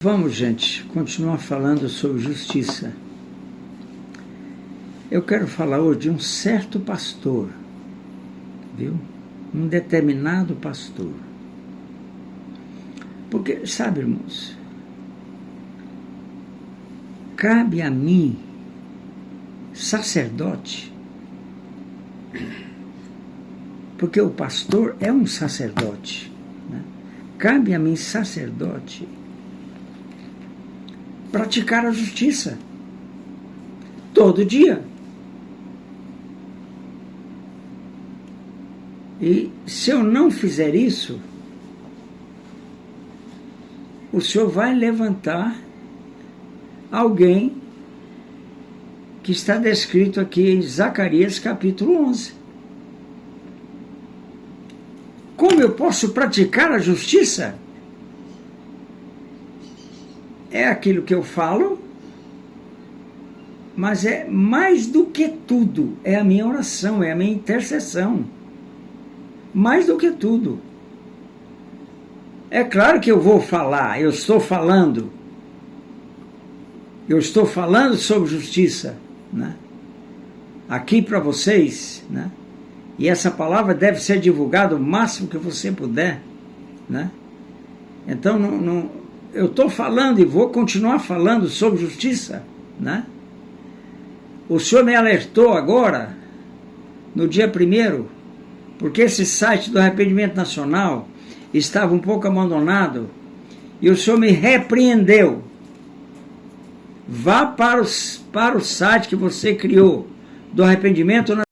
Vamos, gente, continuar falando sobre justiça. Eu quero falar hoje de um certo pastor, viu? Um determinado pastor. Porque, sabe, irmãos, cabe a mim, sacerdote, porque o pastor é um sacerdote, né? Cabe a mim, sacerdote, praticar a justiça todo dia. E se eu não fizer isso, o Senhor vai levantar alguém que está descrito aqui em Zacarias capítulo 11. Como eu posso praticar a justiça? É aquilo que eu falo, mas é mais do que tudo, é a minha oração, é a minha intercessão. Mais do que tudo. É claro que eu vou falar, eu estou falando sobre justiça, né? Aqui para vocês, né? E essa palavra deve ser divulgada o máximo que você puder, né? Então, eu estou falando e vou continuar falando sobre justiça, né? O Senhor me alertou agora, no dia 1º, porque esse site do Arrependimento Nacional estava um pouco abandonado, e o Senhor me repreendeu. Vá para o site que você criou, do Arrependimento Nacional.